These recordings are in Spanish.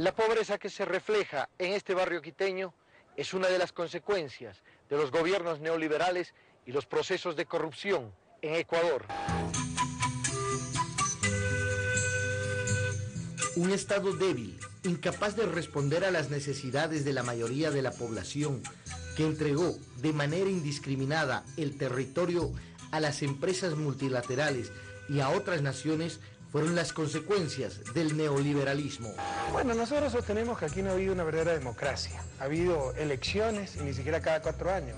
La pobreza que se refleja en este barrio quiteño es una de las consecuencias de los gobiernos neoliberales y los procesos de corrupción en Ecuador. Un Estado débil, incapaz de responder a las necesidades de la mayoría de la población, que entregó de manera indiscriminada el territorio a las empresas multilaterales y a otras naciones, fueron las consecuencias del neoliberalismo. Bueno, nosotros sostenemos que aquí no ha habido una verdadera democracia. Ha habido elecciones y ni siquiera cada 4 años,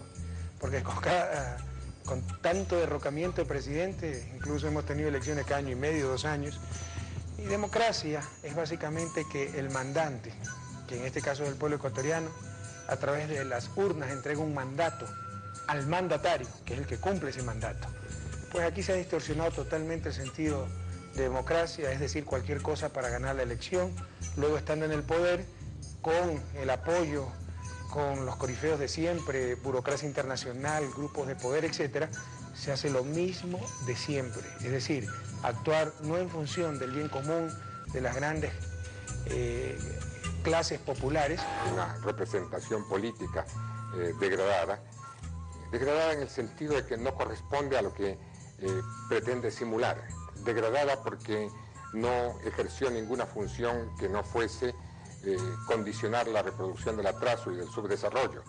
porque con tanto derrocamiento de presidente, incluso hemos tenido elecciones cada año y medio, 2 años. Y democracia es básicamente que el mandante, que en este caso es el pueblo ecuatoriano, a través de las urnas entrega un mandato al mandatario, que es el que cumple ese mandato. Pues aquí se ha distorsionado totalmente el sentido de democracia, es decir, cualquier cosa para ganar la elección, luego estando en el poder, con el apoyo, con los corifeos de siempre, burocracia internacional, grupos de poder, etcétera, se hace lo mismo de siempre, es decir, actuar no en función del bien común de las grandes clases populares. Una representación política degradada en el sentido de que no corresponde a lo que pretende simular, degradada porque no ejerció ninguna función que no fuese condicionar la reproducción del atraso y del subdesarrollo,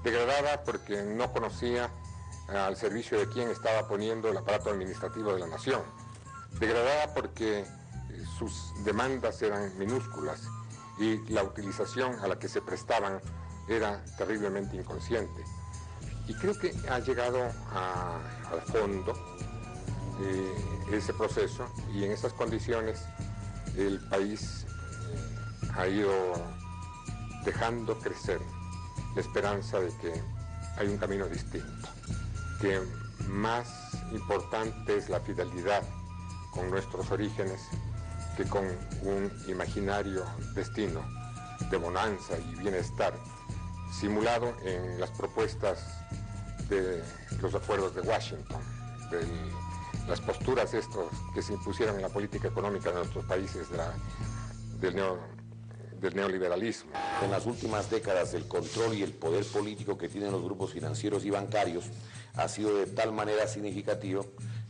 degradada porque no conocía al servicio de quién estaba poniendo el aparato administrativo de la nación, degradada porque sus demandas eran minúsculas y la utilización a la que se prestaban era terriblemente inconsciente. Y creo que ha llegado al fondo ese proceso, y en esas condiciones el país ha ido dejando crecer la esperanza de que hay un camino distinto, que más importante es la fidelidad con nuestros orígenes que con un imaginario destino de bonanza y bienestar simulado en las propuestas de los acuerdos de Washington, de las posturas estos que se impusieron en la política económica de nuestros países del neoliberalismo. En las últimas décadas el control y el poder político que tienen los grupos financieros y bancarios ha sido de tal manera significativo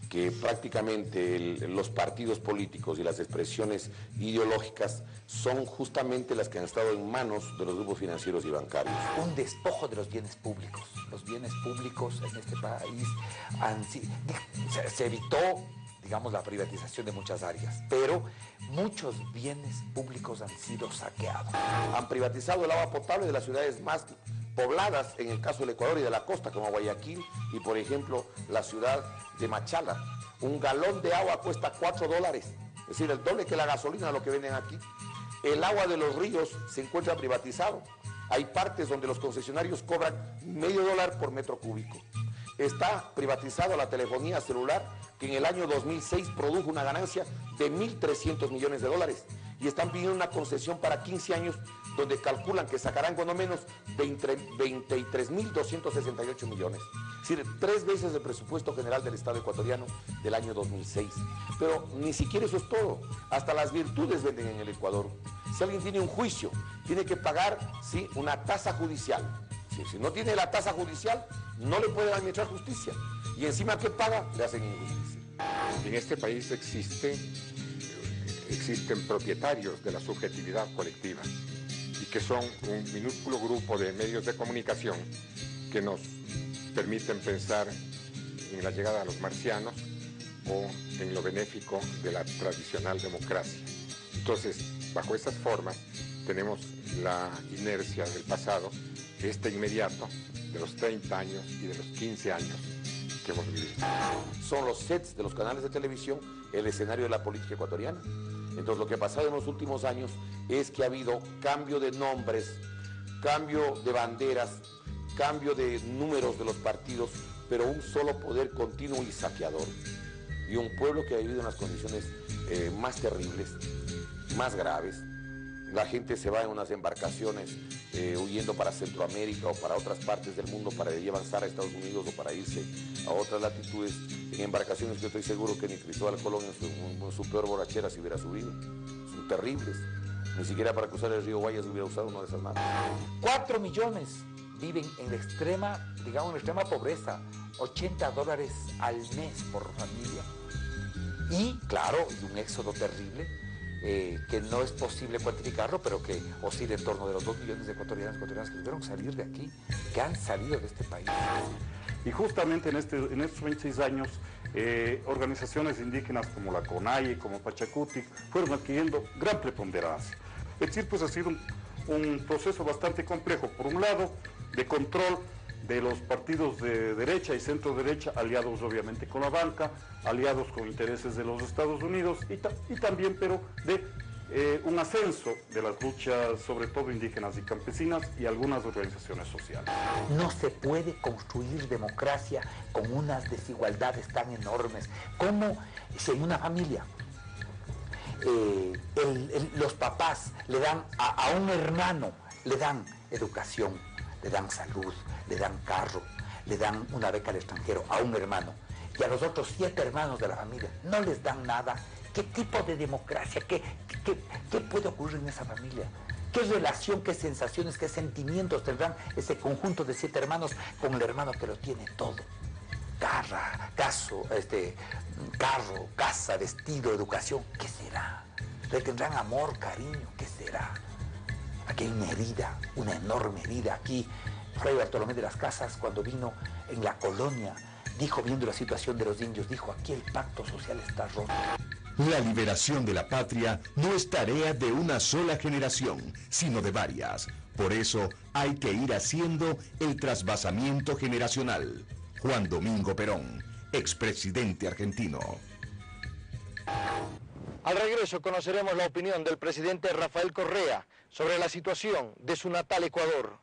que prácticamente los partidos políticos y las expresiones ideológicas son justamente las que han estado en manos de los grupos financieros y bancarios. Un despojo de los bienes públicos. Los bienes públicos en este país se evitó, digamos, la privatización de muchas áreas, pero muchos bienes públicos han sido saqueados. Han privatizado el agua potable de las ciudades más pobladas, en el caso del Ecuador y de la costa, como Guayaquil y, por ejemplo, la ciudad de Machala. Un galón de agua cuesta $4, es decir, el doble que la gasolina, lo que venden aquí. El agua de los ríos se encuentra privatizado. Hay partes donde los concesionarios cobran $0.50 por metro cúbico. Está privatizada la telefonía celular, que en el año 2006 produjo una ganancia de $1.300 millones. Y están pidiendo una concesión para 15 años, donde calculan que sacarán cuando menos 23.268 millones. Es decir, 3 veces el presupuesto general del Estado ecuatoriano del año 2006. Pero ni siquiera eso es todo. Hasta las virtudes venden en el Ecuador. Si alguien tiene un juicio, tiene que pagar, ¿sí?, una tasa judicial. Si no tiene la tasa judicial, no le pueden administrar justicia. Y encima, ¿qué paga? Le hacen injusticia. En este país existen propietarios de la subjetividad colectiva, y que son un minúsculo grupo de medios de comunicación que nos permiten pensar en la llegada de los marcianos o en lo benéfico de la tradicional democracia. Entonces, bajo esas formas, tenemos la inercia del pasado, este inmediato, de los 30 años y de los 15 años que hemos vivido. Son los sets de los canales de televisión el escenario de la política ecuatoriana. Entonces, lo que ha pasado en los últimos años es que ha habido cambio de nombres, cambio de banderas, cambio de números de los partidos, pero un solo poder continuo y saqueador. Y un pueblo que ha vivido en las condiciones más terribles, más graves. La gente se va en unas embarcaciones huyendo para Centroamérica o para otras partes del mundo para ir avanzar a Estados Unidos o para irse a otras latitudes en embarcaciones que yo estoy seguro que ni Cristóbal Colón en su peor borrachera se hubiera subido. Son terribles. Ni siquiera para cruzar el río Guayas hubiera usado una de esas manos. 4 millones viven en la extrema, digamos, en la extrema pobreza, $80 al mes por familia. Y, claro, y un éxodo terrible, que no es posible cuantificarlo, pero que oscila en torno de los 2 millones de ecuatorianos que tuvieron que salir de aquí, que han salido de este país. Y justamente en estos 26 años, organizaciones indígenas como la CONAIE, como Pachacuti, fueron adquiriendo gran preponderancia. Es decir, pues ha sido un proceso bastante complejo. Por un lado, de control de los partidos de derecha y centro derecha, aliados obviamente con la banca, aliados con intereses de los Estados Unidos y también, pero de un ascenso de las luchas, sobre todo indígenas y campesinas y algunas organizaciones sociales. No se puede construir democracia con unas desigualdades tan enormes como si en una familia los papás le dan a un hermano, le dan educación, le dan salud, le dan carro, le dan una beca al extranjero a un hermano, y a los otros 7 hermanos de la familia no les dan nada. ¿Qué tipo de democracia? ¿Qué puede ocurrir en esa familia? ¿Qué relación, qué sensaciones, qué sentimientos tendrán ese conjunto de 7 hermanos con el hermano que lo tiene todo? Carro, casa, vestido, educación, ¿qué será? ¿Le tendrán amor, cariño? ¿Qué será? Aquí hay una herida, una enorme herida. Aquí, Fray Bartolomé de las Casas, cuando vino en la colonia, dijo, viendo la situación de los indios, dijo, aquí el pacto social está roto. La liberación de la patria no es tarea de una sola generación, sino de varias. Por eso hay que ir haciendo el trasvasamiento generacional. Juan Domingo Perón, expresidente argentino. Al regreso conoceremos la opinión del presidente Rafael Correa sobre la situación de su natal Ecuador.